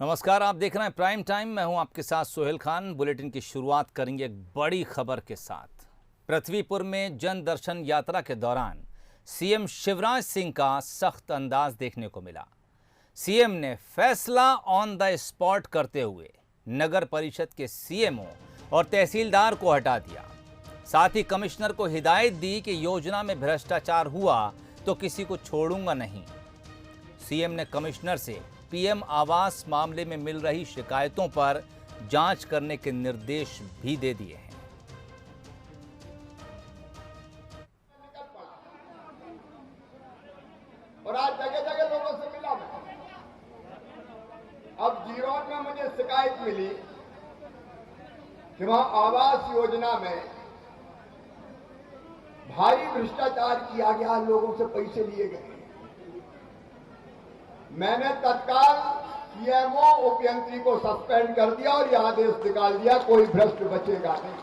नमस्कार, आप देख रहे हैं प्राइम टाइम। मैं हूं आपके साथ सोहेल खान। बुलेटिन की शुरुआत करेंगे एक बड़ी खबर के साथ। पृथ्वीपुर में जन दर्शन यात्रा के दौरान सीएम शिवराज सिंह का सख्त अंदाज देखने को मिला। सीएम ने फैसला ऑन द स्पॉट करते हुए नगर परिषद के सीएमओ और तहसीलदार को हटा दिया। साथ ही कमिश्नर को हिदायत दी कि योजना में भ्रष्टाचार हुआ तो किसी को छोड़ूंगा नहीं। सीएम ने कमिश्नर से पीएम आवास मामले में मिल रही शिकायतों पर जांच करने के निर्देश भी दे दिए हैं। और आज जगह जगह लोगों से मिला मैं। अब जीरोन में मुझे शिकायत मिली कि वहां आवास योजना में भारी भ्रष्टाचार किया गया, लोगों से पैसे लिए गए। मैंने तत्काल सीएमओ उपयंत्री को सस्पेंड कर दिया और यह आदेश निकाल दिया, कोई भ्रष्ट बचेगा नहीं।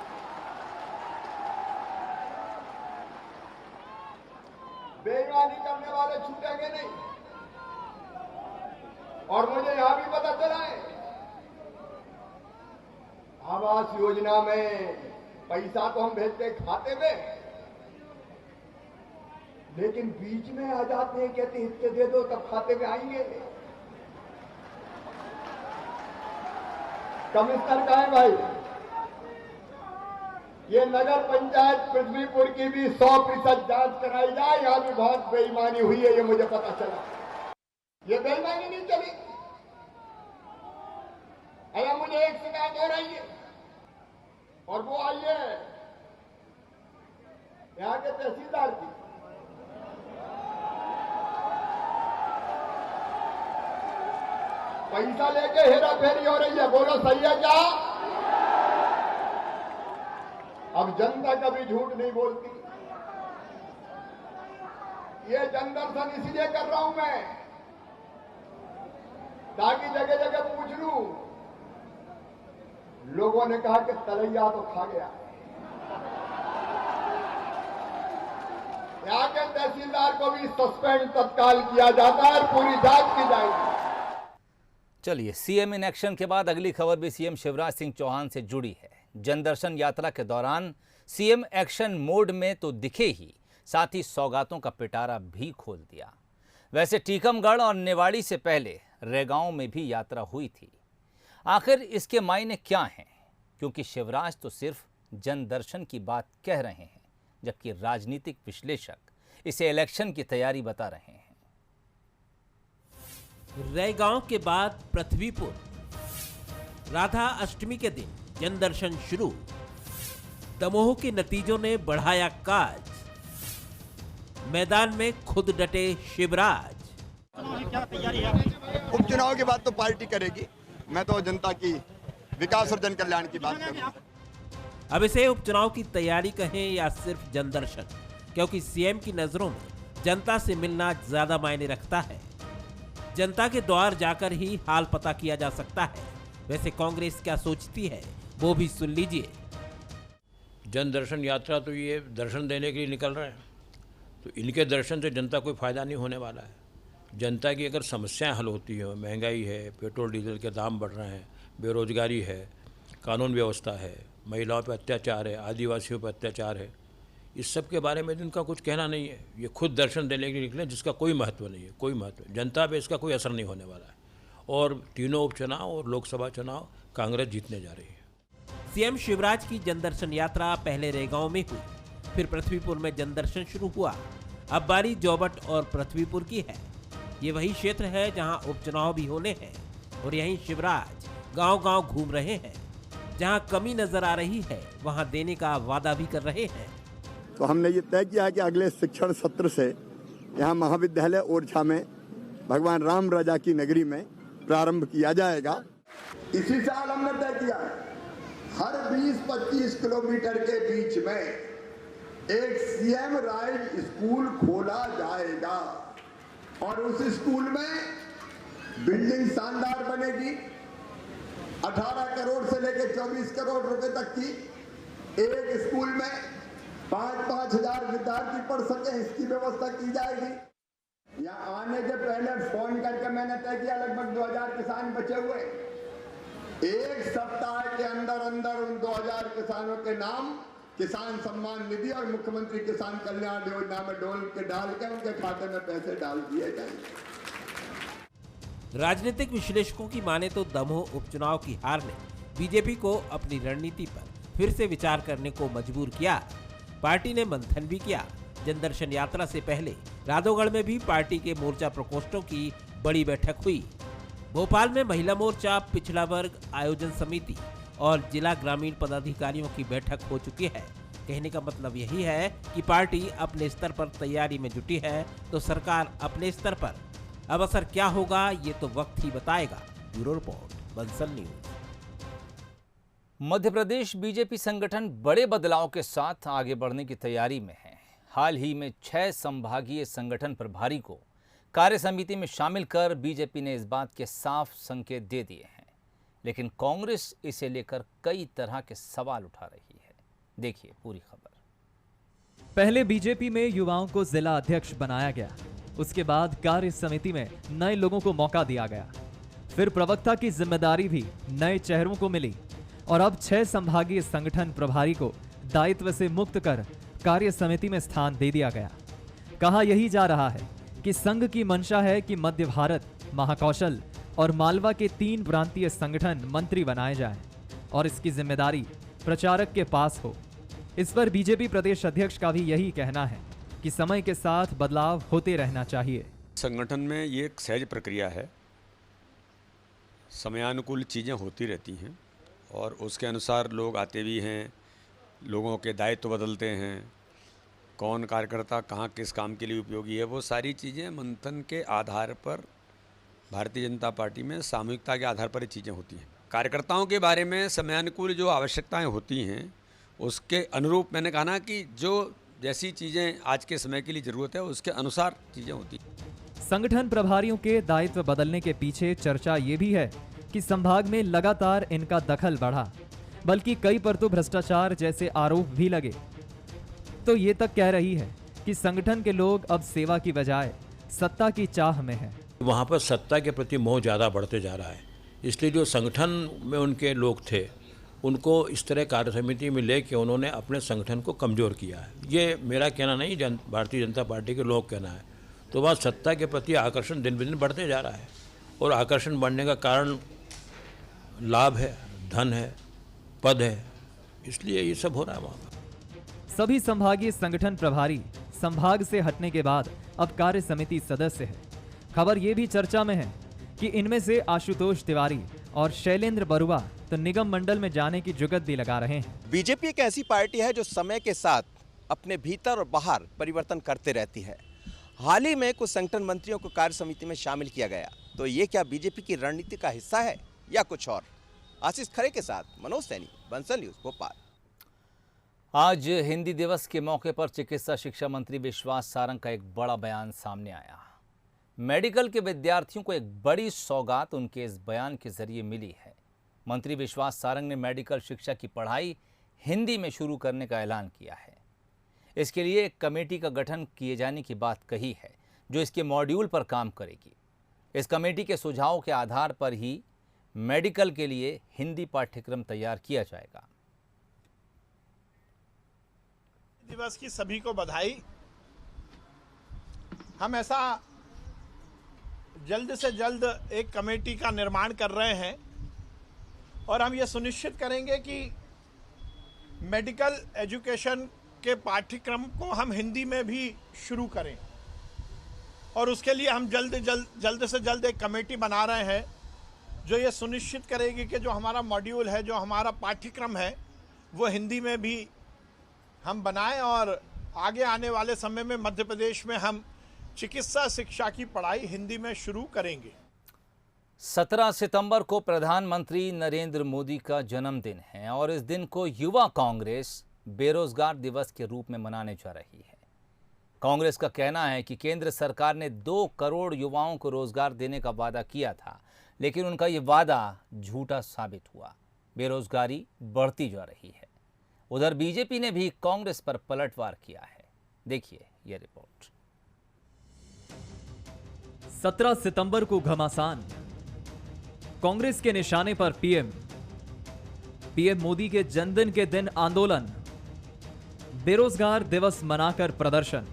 बेईमानी करने वाले छूटेंगे नहीं। और मुझे यहां भी पता चला है आवास योजना में पैसा तो हम भेजते खाते में, लेकिन बीच में आ जाते हैं, कहते हिस्से दे दो तब खाते में आएंगे। कमिश्नर कहा है भाई, ये नगर पंचायत पृथ्वीपुर की भी 100% जांच कराई जाए। यहां भी बहुत बेईमानी हुई है, ये मुझे पता चला। ये बेईमानी नहीं चली। अरे मुझे एक शिकायत हो रही है और वो आई है यहां के तहसीलदार की। पैसा लेके हेरा फेरी हो रही है। बोलो सही है क्या? अब जनता कभी झूठ नहीं बोलती। ये जन दर्शन इसलिए कर रहा हूं मैं ताकि जगह जगह पूछ लूं। लोगों ने कहा कि तलैया तो खा गया। यहां के तहसीलदार को भी सस्पेंड तत्काल किया जाता है और पूरी जांच की जाएगी। चलिए, सीएम इन एक्शन के बाद अगली खबर भी सीएम शिवराज सिंह चौहान से जुड़ी है। जनदर्शन यात्रा के दौरान सीएम एक्शन मोड में तो दिखे ही, साथ ही सौगातों का पिटारा भी खोल दिया। वैसे टीकमगढ़ और नेवाड़ी से पहले रेगांव में भी यात्रा हुई थी। आखिर इसके मायने क्या हैं? क्योंकि शिवराज तो सिर्फ जनदर्शन की बात कह रहे हैं, जबकि राजनीतिक विश्लेषक इसे इलेक्शन की तैयारी बता रहे हैं। रेगांव के बाद पृथ्वीपुर, राधा अष्टमी के दिन जनदर्शन शुरू। दमोह के नतीजों ने बढ़ाया काज। मैदान में खुद डटे शिवराज। उपचुनाव के बाद तो पार्टी करेगी। मैं तो जनता की विकास और जन कल्याण की बात करूंगा। अब इसे उपचुनाव की तैयारी कहें या सिर्फ जनदर्शन, क्योंकि सीएम की नजरों में जनता से मिलना ज्यादा मायने रखता है। जनता के द्वार जाकर ही हाल पता किया जा सकता है। वैसे कांग्रेस क्या सोचती है वो भी सुन लीजिए। जन दर्शन यात्रा तो ये दर्शन देने के लिए निकल रहे हैं, तो इनके दर्शन से जनता कोई फ़ायदा नहीं होने वाला है। जनता की अगर समस्याएं हल होती हैं, महंगाई है, पेट्रोल डीजल के दाम बढ़ रहे हैं, बेरोजगारी है, कानून व्यवस्था है, महिलाओं पर अत्याचार है, आदिवासियों पर अत्याचार है, इस सब के बारे में इनका कुछ कहना नहीं है। ये खुद दर्शन देने के लिए निकले, जिसका कोई महत्व नहीं है, कोई महत्व। जनता पे इसका कोई असर नहीं होने वाला है। और तीनों उपचुनाव और लोकसभा चुनाव कांग्रेस जीतने जा रही है। सीएम शिवराज की जनदर्शन यात्रा पहले रेगांव में हुई, फिर पृथ्वीपुर में जनदर्शन शुरू हुआ। अब बारी जोबट और पृथ्वीपुर की है। ये वही क्षेत्र है जहां उपचुनाव भी होने हैं और यहीं शिवराज गांव-गांव घूम रहे हैं। जहां कमी नजर आ रही है वहां देने का वादा भी कर रहे हैं। तो हमने ये तय किया है कि अगले शिक्षण सत्र से यहाँ महाविद्यालय ओरछा में भगवान राम राजा की नगरी में प्रारंभ किया जाएगा। इसी साल हमने तय किया हर 20-25 किलोमीटर के बीच में एक सीएम राइज स्कूल खोला जाएगा और उस स्कूल में बिल्डिंग शानदार बनेगी। 18 करोड़ से लेकर 24 करोड़ रुपए तक की एक स्कूल में 5,000 विद्यार्थी पढ़ सके, इसकी व्यवस्था की जाएगी। यहाँ आने से पहले फोन करके मैंने तय किया लगभग 2000 किसान बचे हुए, एक सप्ताह के अंदर अंदर उन 2000 किसानों के नाम किसान सम्मान निधि और मुख्यमंत्री किसान कल्याण योजना में डाल के उनके खाते में पैसे डाल दिए जाएंगे। राजनीतिक विश्लेषकों की माने तो दमोह उपचुनाव की हार ने बीजेपी को अपनी रणनीति पर फिर से विचार करने को मजबूर किया। पार्टी ने मंथन भी किया। जनदर्शन यात्रा से पहले राधौगढ़ में भी पार्टी के मोर्चा प्रकोष्ठों की बड़ी बैठक हुई। भोपाल में महिला मोर्चा, पिछड़ा वर्ग आयोजन समिति और जिला ग्रामीण पदाधिकारियों की बैठक हो चुकी है। कहने का मतलब यही है कि पार्टी अपने स्तर पर तैयारी में जुटी है, तो सरकार अपने स्तर पर। अब असर क्या होगा ये तो वक्त ही बताएगा। Bureau report, Bansal news. Madhya Pradesh BJP संगठन बड़े बदलाव के साथ आगे बढ़ने की तैयारी में है। हाल ही में 6 संभागीय संगठन प्रभारी को कार्य समिति में शामिल कर बीजेपी ने इस बात के साफ संकेत दे दिए हैं, लेकिन कांग्रेस इसे लेकर कई तरह के सवाल उठा रही है। देखिए पूरी खबर। पहले बीजेपी में युवाओं को जिला अध्यक्ष बनाया गया, उसके बाद कार्य समिति में नए लोगों को मौका दिया गया, फिर प्रवक्ता की जिम्मेदारी भी नए चेहरों को मिली और अब 6 संभागीय संगठन प्रभारी को दायित्व से मुक्त कर कार्य समिति में स्थान दे दिया गया। कहा यही जा रहा है कि संघ की मंशा है कि मध्य भारत, महाकौशल और मालवा के 3 प्रांतीय संगठन मंत्री बनाए जाएं और इसकी जिम्मेदारी प्रचारक के पास हो। इस पर बीजेपी प्रदेश अध्यक्ष का भी यही कहना है कि समय के साथ बदलाव होते रहना चाहिए। संगठन में ये एक सहज प्रक्रिया है, समयानुकूल चीज़ें होती रहती हैं और उसके अनुसार लोग आते भी हैं, लोगों के दायित्व बदलते हैं, कौन कार्यकर्ता कहाँ किस काम के लिए उपयोगी है, वो सारी चीज़ें मंथन के आधार पर भारतीय जनता पार्टी में सामूहिकता के आधार पर ये चीज़ें होती हैं। कार्यकर्ताओं के बारे में समयानुकूल जो आवश्यकताएं होती हैं उसके अनुरूप मैंने कहा ना कि जो जैसी चीज़ें आज के समय के लिए ज़रूरत है उसके अनुसार चीज़ें होती हैं। संगठन प्रभारियों के दायित्व बदलने के पीछे चर्चा ये भी है कि संभाग में लगातार इनका दखल बढ़ा, बल्कि कई पर तो भ्रष्टाचार जैसे आरोप भी लगे। तो ये तक कह रही है कि संगठन के लोग अब सेवा की बजाय सत्ता की चाह में हैं। वहाँ पर सत्ता के प्रति मोह ज़्यादा बढ़ते जा रहा है, इसलिए जो संगठन में उनके लोग थे उनको इस तरह कार्य समिति में लेके उन्होंने अपने संगठन को कमज़ोर किया है। ये मेरा कहना नहीं, भारतीय जनता पार्टी के लोग कहना है। तो वहाँ सत्ता के प्रति आकर्षण दिन ब दिन बढ़ते जा रहा है और आकर्षण बढ़ने का कारण लाभ है, धन है, पद है, इसलिए ये सब हो रहा है वहाँ पर। सभी संभागीय संगठन प्रभारी संभाग से हटने के बाद अब कार्य समिति सदस्य है। खबर ये भी चर्चा में है कि इनमें से आशुतोष तिवारी और शैलेंद्र बरुआ तो निगम मंडल में जाने की जुगत भी लगा रहे हैं। बीजेपी एक ऐसी पार्टी है जो समय के साथ अपने भीतर और बाहर परिवर्तन करते रहती है। हाल ही में कुछ संगठन मंत्रियों को कार्य समिति में शामिल किया गया, तो ये क्या बीजेपी की रणनीति का हिस्सा है या कुछ और? आशीष खरे के साथ मनोज सैनी, बंसल न्यूज, भोपाल। आज हिंदी दिवस के मौके पर चिकित्सा शिक्षा मंत्री विश्वास सारंग का एक बड़ा बयान सामने आया। मेडिकल के विद्यार्थियों को एक बड़ी सौगात उनके इस बयान के जरिए मिली है। मंत्री विश्वास सारंग ने मेडिकल शिक्षा की पढ़ाई हिंदी में शुरू करने का ऐलान किया है। इसके लिए एक कमेटी का गठन किए जाने की बात कही है, जो इसके मॉड्यूल पर काम करेगी। इस कमेटी के सुझावों के आधार पर ही मेडिकल के लिए हिंदी पाठ्यक्रम तैयार किया जाएगा। दिवस की सभी को बधाई। हम ऐसा जल्द से जल्द एक कमेटी का निर्माण कर रहे हैं और हम ये सुनिश्चित करेंगे कि मेडिकल एजुकेशन के पाठ्यक्रम को हम हिंदी में भी शुरू करें और उसके लिए हम जल्द से जल्द एक कमेटी बना रहे हैं जो ये सुनिश्चित करेगी कि जो हमारा मॉड्यूल है, जो हमारा पाठ्यक्रम है, वो हिंदी में भी हम बनाएं और आगे आने वाले समय में मध्य प्रदेश में हम चिकित्सा शिक्षा की पढ़ाई हिंदी में शुरू करेंगे। 17 सितंबर को प्रधानमंत्री नरेंद्र मोदी का जन्मदिन है और इस दिन को युवा कांग्रेस बेरोजगार दिवस के रूप में मनाने जा रही है। कांग्रेस का कहना है कि केंद्र सरकार ने 2 करोड़ युवाओं को रोजगार देने का वादा किया था, लेकिन उनका ये वादा झूठा साबित हुआ। बेरोजगारी बढ़ती जा रही है। उधर बीजेपी ने भी कांग्रेस पर पलटवार किया है। देखिए यह रिपोर्ट। 17 सितंबर को घमासान, कांग्रेस के निशाने पर पीएम मोदी के जन्मदिन के दिन आंदोलन, बेरोजगार दिवस मनाकर प्रदर्शन।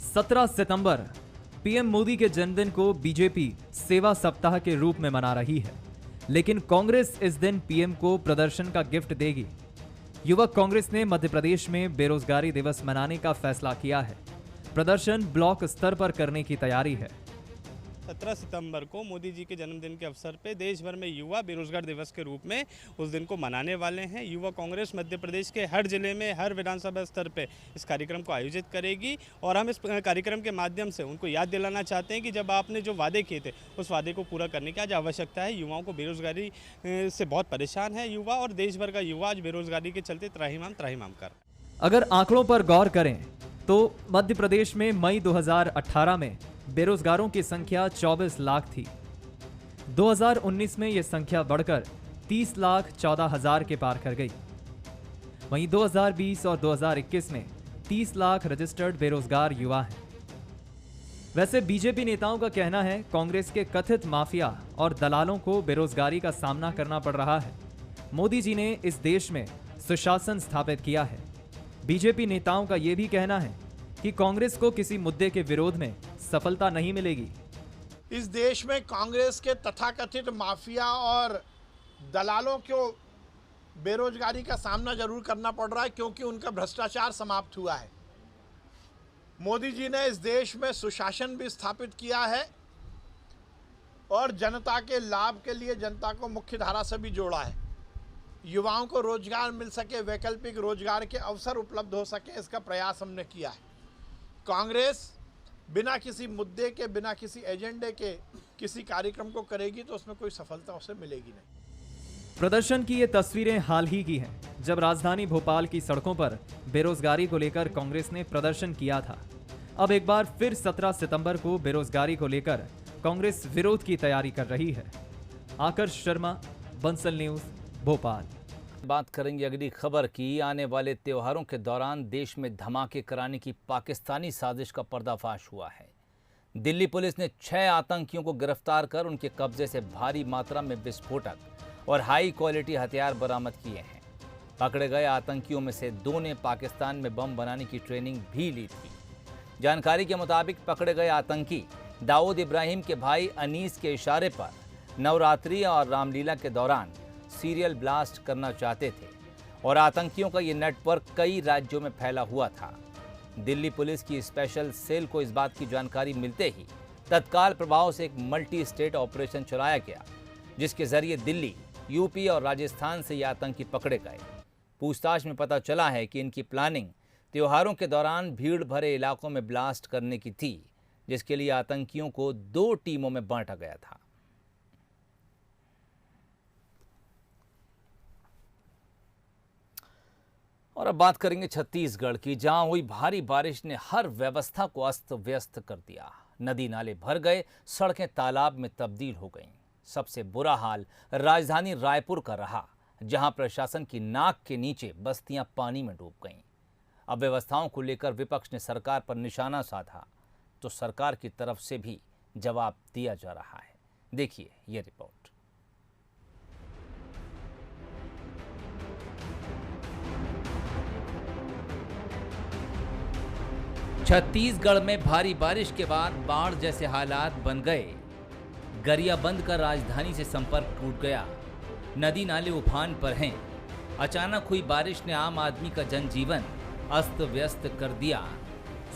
17 सितंबर पीएम मोदी के जन्मदिन को बीजेपी सेवा सप्ताह के रूप में मना रही है, लेकिन कांग्रेस इस दिन पीएम को प्रदर्शन का गिफ्ट देगी। युवक कांग्रेस ने मध्य प्रदेश में बेरोजगारी दिवस मनाने का फैसला किया है। प्रदर्शन ब्लॉक स्तर पर करने की तैयारी है। 17 सितंबर को मोदी जी के जन्मदिन के अवसर पे देश भर में युवा बेरोजगार दिवस के रूप में उस दिन को मनाने वाले हैं। युवा कांग्रेस मध्य प्रदेश के हर जिले में, हर विधानसभा स्तर पे इस कार्यक्रम को आयोजित करेगी और हम इस कार्यक्रम के माध्यम से उनको याद दिलाना चाहते हैं कि जब आपने जो वादे किए थे उस वादे को पूरा करने की आज आवश्यकता है। युवाओं को बेरोजगारी से बहुत परेशान है युवा, और देश भर का युवा आज बेरोजगारी के चलते त्राहिमाम कर। अगर आंकड़ों पर गौर करें तो मध्य प्रदेश में मई 2018 में बेरोजगारों की संख्या 24 लाख थी। 2019 में यह संख्या बढ़कर 30,14,000 के पार कर गई। वहीं 2020 और 2021 में 30 लाख रजिस्टर्ड बेरोजगार युवा हैं। वैसे बीजेपी नेताओं का कहना है कांग्रेस के कथित माफिया और दलालों को बेरोजगारी का सामना करना पड़ रहा है। मोदी जी ने इस देश में सुशासन स्थापित किया है। बीजेपी नेताओं का यह भी कहना है कि कांग्रेस को किसी मुद्दे के विरोध में सफलता नहीं मिलेगी। इस देश में कांग्रेस के तथाकथित माफिया और दलालों को बेरोजगारी का सामना जरूर करना पड़ रहा है, क्योंकि उनका भ्रष्टाचार समाप्त हुआ है। मोदी जी ने इस देश में सुशासन भी स्थापित किया है और जनता के लाभ के लिए जनता को मुख्य धारा से भी जोड़ा है। युवाओं को रोजगार मिल सके, वैकल्पिक रोजगार के अवसर उपलब्ध हो सके, इसका प्रयास हमने किया है। कांग्रेस बिना किसी मुद्दे के, बिना किसी एजेंडे के किसी कार्यक्रम को करेगी तो उसमें कोई सफलता उसे मिलेगी नहीं। प्रदर्शन की ये तस्वीरें हाल ही की हैं, जब राजधानी भोपाल की सड़कों पर बेरोजगारी को लेकर कांग्रेस ने प्रदर्शन किया था। अब एक बार फिर 17 सितंबर को बेरोजगारी को लेकर कांग्रेस विरोध की तैयारी कर रही है। आकर्ष शर्मा, बंसल न्यूज, भोपाल। बात करेंगे अगली खबर की। आने वाले त्योहारों के दौरान देश में धमाके कराने की पाकिस्तानी साजिश का पर्दाफाश हुआ है। दिल्ली पुलिस ने 6 आतंकियों को गिरफ्तार कर उनके कब्जे से भारी मात्रा में विस्फोटक और हाई क्वालिटी हथियार बरामद किए हैं। पकड़े गए आतंकियों में से 2 ने पाकिस्तान में बम बनाने की ट्रेनिंग भी ली थी। जानकारी के मुताबिक पकड़े गए आतंकी दाऊद इब्राहिम के भाई अनीस के इशारे पर नवरात्रि और रामलीला के दौरान सीरियल ब्लास्ट करना चाहते थे और आतंकियों का ये नेटवर्क कई राज्यों में फैला हुआ था। दिल्ली पुलिस की स्पेशल सेल को इस बात की जानकारी मिलते ही तत्काल प्रभाव से एक मल्टी स्टेट ऑपरेशन चलाया गया, जिसके जरिए दिल्ली, यूपी और राजस्थान से ये आतंकी पकड़े गए। पूछताछ में पता चला है कि इनकी प्लानिंग त्योहारों के दौरान भीड़ भरे इलाकों में ब्लास्ट करने की थी, जिसके लिए आतंकियों को 2 टीमों में बांटा गया था। और अब बात करेंगे छत्तीसगढ़ की, जहां हुई भारी बारिश ने हर व्यवस्था को अस्त व्यस्त कर दिया। नदी नाले भर गए, सड़कें तालाब में तब्दील हो गईं। सबसे बुरा हाल राजधानी रायपुर का रहा, जहां प्रशासन की नाक के नीचे बस्तियां पानी में डूब गईं। अब व्यवस्थाओं को लेकर विपक्ष ने सरकार पर निशाना साधा, तो सरकार की तरफ से भी जवाब दिया जा रहा है। देखिए ये रिपोर्ट। छत्तीसगढ़ में भारी बारिश के बाद बाढ़ जैसे हालात बन गए। गरियाबंद का राजधानी से संपर्क टूट गया। नदी नाले उफान पर हैं। अचानक हुई बारिश ने आम आदमी का जनजीवन अस्त व्यस्त कर दिया।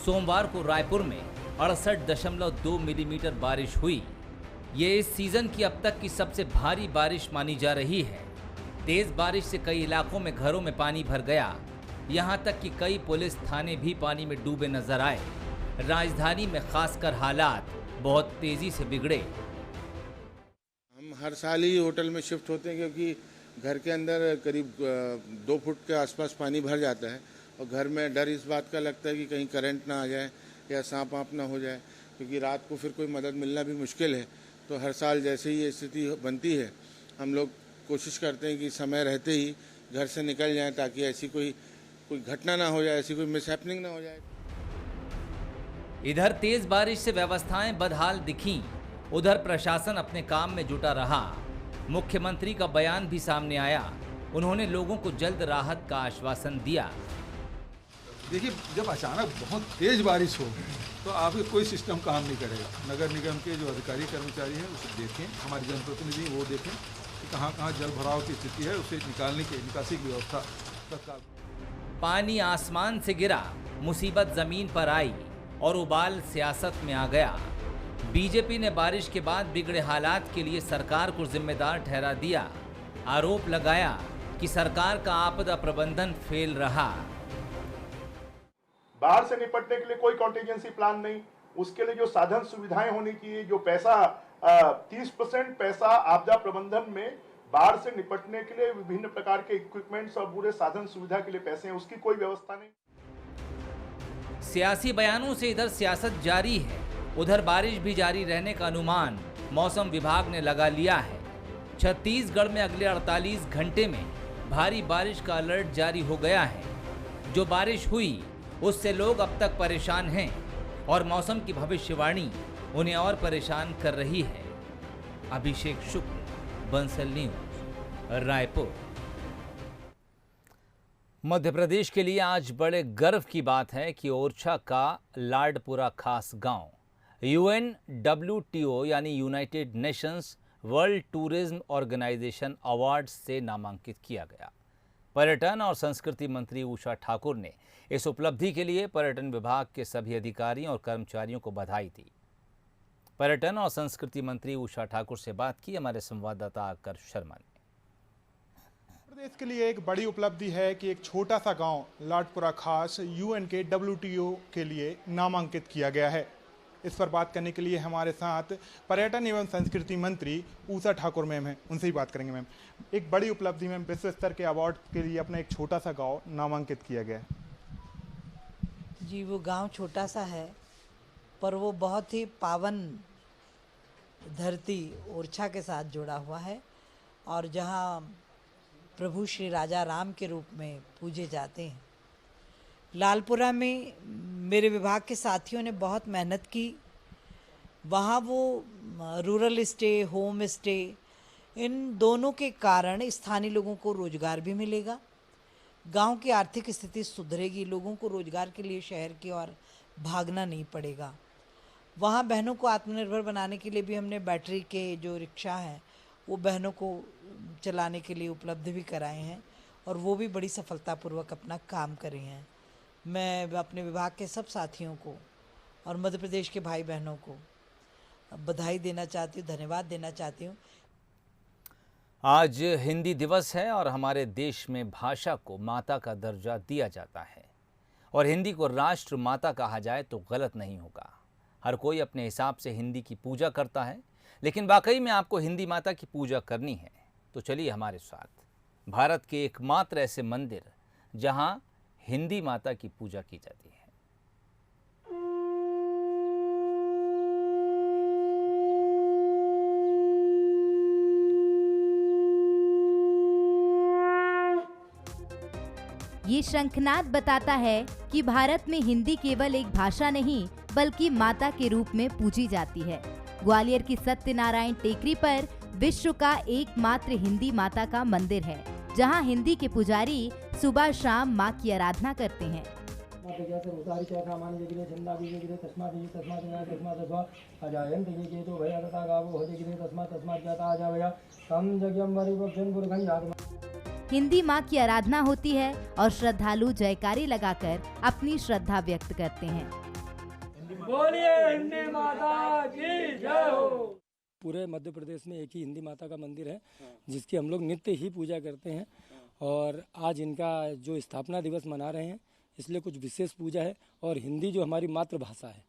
सोमवार को रायपुर में 68.2 मिलीमीटर बारिश हुई। ये इस सीजन की अब तक की सबसे भारी बारिश मानी जा रही है। तेज बारिश से कई इलाकों में घरों में पानी भर गया। यहाँ तक कि कई पुलिस थाने भी पानी में डूबे नजर आए। राजधानी में खासकर हालात बहुत तेजी से बिगड़े। हम हर साल ही होटल में शिफ्ट होते हैं, क्योंकि घर के अंदर करीब 2 फुट के आसपास पानी भर जाता है और घर में डर इस बात का लगता है कि कहीं करंट ना आ जाए या सांप वाँप ना हो जाए, क्योंकि रात को फिर कोई मदद मिलना भी मुश्किल है। तो हर साल जैसे ही ये स्थिति बनती है, हम लोग कोशिश करते हैं कि समय रहते ही घर से निकल जाएं, ताकि ऐसी कोई घटना ना हो जाए, ऐसी कोई मिसहैपनिंग ना हो जाए। इधर तेज बारिश से व्यवस्थाएं बदहाल दिखीं, उधर प्रशासन अपने काम में जुटा रहा। मुख्यमंत्री का बयान भी सामने आया। उन्होंने लोगों को जल्द राहत का आश्वासन दिया। देखिए, जब अचानक बहुत तेज बारिश हो तो आपके कोई सिस्टम काम नहीं करेगा। नगर निगम के जो अधिकारी कर्मचारी हैं उसे देखें, हमारे जनप्रतिनिधि वो देखें कि कहाँ कहाँ जल भराव की स्थिति है, उसे निकासी की व्यवस्था तत्काल। पानी आसमान से गिरा, मुसीबत जमीन पर आई और उबाल सियासत में आ गया। बीजेपी ने बारिश के बाद बिगड़े हालात के लिए सरकार को जिम्मेदार ठहरा दिया। आरोप लगाया कि सरकार का आपदा प्रबंधन फेल रहा। बाढ़ से निपटने के लिए कोई कॉन्टीजेंसी प्लान नहीं, उसके लिए जो साधन सुविधाएं होनी चाहिए, जो पैसा 30% पैसा आपदा प्रबंधन में बाढ़ से निपटने के लिए विभिन्न प्रकार के इक्विपमेंट्स और पूरे साधन सुविधा के लिए पैसे हैं, उसकी कोई व्यवस्था नहीं। सियासी बयानों से इधर सियासत जारी है, उधर बारिश भी जारी रहने का अनुमान मौसम विभाग ने लगा लिया है। छत्तीसगढ़ में अगले 48 घंटे में भारी बारिश का अलर्ट जारी हो गया है। जो बारिश हुई उससे लोग अब तक परेशान हैं और मौसम की भविष्यवाणी उन्हें और परेशान कर रही है। अभिषेक शुक्ल, बंसल न्यूज, रायपुर। मध्य प्रदेश के लिए आज बड़े गर्व की बात है कि ओरछा का लाडपुरा खास गांव UNWTO यानी United Nations World Tourism Organization award से नामांकित किया गया। पर्यटन और संस्कृति मंत्री उषा ठाकुर ने इस उपलब्धि के लिए पर्यटन विभाग के सभी अधिकारियों और कर्मचारियों को बधाई दी। पर्यटन और संस्कृति मंत्री उषा ठाकुर से बात की हमारे संवाददाता आकर्ष शर्मा ने। प्रदेश के लिए एक बड़ी उपलब्धि है कि एक छोटा सा गांव लाडपुरा खास UN के WTO के लिए नामांकित किया गया है। इस पर बात करने के लिए हमारे साथ पर्यटन एवं संस्कृति मंत्री उषा ठाकुर मैम हैं, उनसे ही बात करेंगे। मैम, एक बड़ी उपलब्धि मैम, विश्व स्तर के अवार्ड के लिए अपना एक छोटा सा गांव नामांकित किया गया है। जी, वो गांव छोटा सा है पर वो बहुत ही पावन धरती ओरछा के साथ जुड़ा हुआ है और जहां प्रभु श्री राजा राम के रूप में पूजे जाते हैं। लालपुरा में मेरे विभाग के साथियों ने बहुत मेहनत की। वहाँ वो रूरल स्टे, होम स्टे, इन दोनों के कारण स्थानीय लोगों को रोजगार भी मिलेगा, गांव की आर्थिक स्थिति सुधरेगी, लोगों को रोजगार के लिए शहर की ओर भागना नहीं पड़ेगा। वहाँ बहनों को आत्मनिर्भर बनाने के लिए भी हमने बैटरी के जो रिक्शा हैं वो बहनों को चलाने के लिए उपलब्ध भी कराए हैं और वो भी बड़ी सफलतापूर्वक अपना काम कर रही हैं। मैं अपने विभाग के सब साथियों को और मध्य प्रदेश के भाई बहनों को बधाई देना चाहती हूँ, धन्यवाद देना चाहती हूँ। आज हिंदी दिवस है और हमारे देश में भाषा को माता का दर्जा दिया जाता है और हिंदी को राष्ट्र माता कहा जाए तो गलत नहीं होगा। हर कोई अपने हिसाब से हिंदी की पूजा करता है, लेकिन वाकई में आपको हिंदी माता की पूजा करनी है तो चलिए हमारे साथ भारत के एकमात्र ऐसे मंदिर जहां हिंदी माता की पूजा की जाती है। ये शंखनाद बताता है कि भारत में हिंदी केवल एक भाषा नहीं बल्कि माता के रूप में पूजी जाती है। ग्वालियर की सत्यनारायण टेकरी पर विश्व का एकमात्र हिंदी माता का मंदिर है, जहां हिंदी के पुजारी सुबह शाम मां की आराधना करते हैं। हिंदी मां की आराधना होती है और श्रद्धालु जयकारी लगाकर अपनी श्रद्धा व्यक्त करते हैं। बोलिए हिंदी माता की जय हो। पूरे मध्य प्रदेश में एक ही हिंदी माता का मंदिर है जिसकी हम लोग नित्य ही पूजा करते हैं और आज इनका जो स्थापना दिवस मना रहे हैं इसलिए कुछ विशेष पूजा है। और हिंदी जो हमारी मातृभाषा है,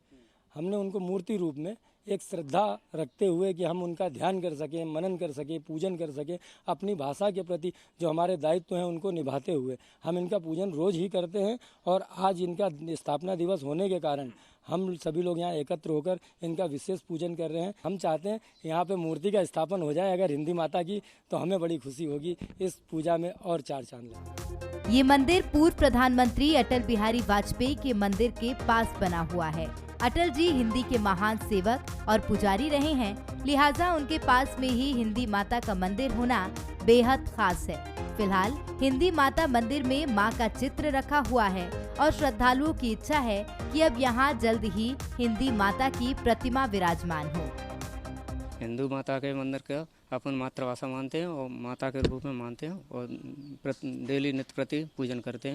हमने उनको मूर्ति रूप में एक श्रद्धा रखते हुए कि हम उनका ध्यान कर सकें, मनन कर सकें, पूजन कर सकें, अपनी भाषा के प्रति जो हमारे दायित्व हैं उनको निभाते हुए हम इनका पूजन रोज ही करते हैं। और आज इनका स्थापना दिवस होने के कारण हम सभी लोग यहाँ एकत्र होकर इनका विशेष पूजन कर रहे हैं। हम चाहते हैं यहाँ पे मूर्ति का स्थापन हो जाए अगर हिंदी माता की, तो हमें बड़ी खुशी होगी, इस पूजा में और चार चांद लगे। ये मंदिर पूर्व प्रधानमंत्री अटल बिहारी वाजपेयी के मंदिर के पास बना हुआ है। अटल जी हिंदी के महान सेवक और पुजारी रहे हैं, लिहाजा उनके पास में ही हिंदी माता का मंदिर होना बेहद खास है। फिलहाल हिंदी माता मंदिर में मां का चित्र रखा हुआ है और श्रद्धालुओं की इच्छा है कि अब यहां जल्द ही हिंदी माता की प्रतिमा विराजमान हो। हिंदू माता के मंदिर का अपन मातृभाषा मानते हैं और माता के रूप में मानते हैं और डेली नित्य प्रति पूजन करते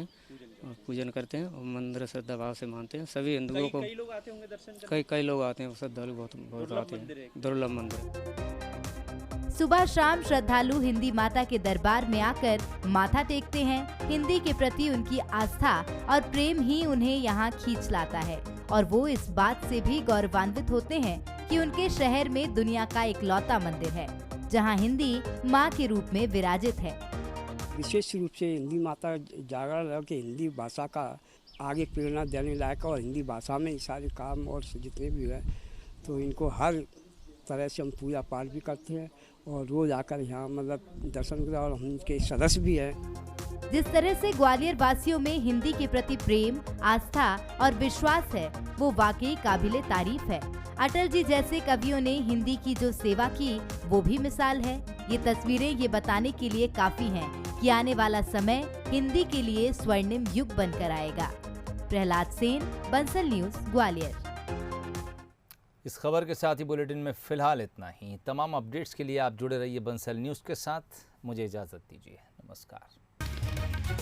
हैं और मंदिर श्रद्धा भाव से मानते हैं। सभी हिंदुओं को कई लोग आते होंगे दर्शन कई लोग आते हैं, श्रद्धालु बहुत आते हैं। दुर्लभ मंदिर। सुबह शाम श्रद्धालु हिंदी माता के दरबार में आकर माथा टेकते हैं। हिंदी के प्रति उनकी आस्था और प्रेम ही उन्हें यहाँ खींच लाता है और वो इस बात से भी गौरवान्वित होते हैं कि उनके शहर में दुनिया का इकलौता मंदिर है जहाँ हिंदी माँ के रूप में विराजित है। विशेष रूप से हिंदी माता जागरण है कि हिंदी भाषा का आगे प्रेरणा देने लायक और हिंदी भाषा में ही सारे काम और जितने भी है तो इनको हर तरह से हम पूजा पाठ भी करते हैं और रोज आकर यहाँ मतलब दर्शन करें और हम उनके सदस्य भी हैं। जिस तरह से ग्वालियर वासियों में हिंदी के प्रति प्रेम, आस्था और विश्वास है वो वाकई काबिले तारीफ है। अटल जी जैसे कवियों ने हिंदी की जो सेवा की वो भी मिसाल है। ये तस्वीरें ये बताने के लिए काफी हैं कि आने वाला समय हिंदी के लिए स्वर्णिम युग बनकर आएगा। प्रहलाद सेन, बंसल न्यूज, ग्वालियर। इस खबर के साथ ही बुलेटिन में फिलहाल इतना ही। तमाम अपडेट्स के लिए आप जुड़े रहिए बंसल न्यूज के साथ। मुझे इजाजत दीजिए। नमस्कार।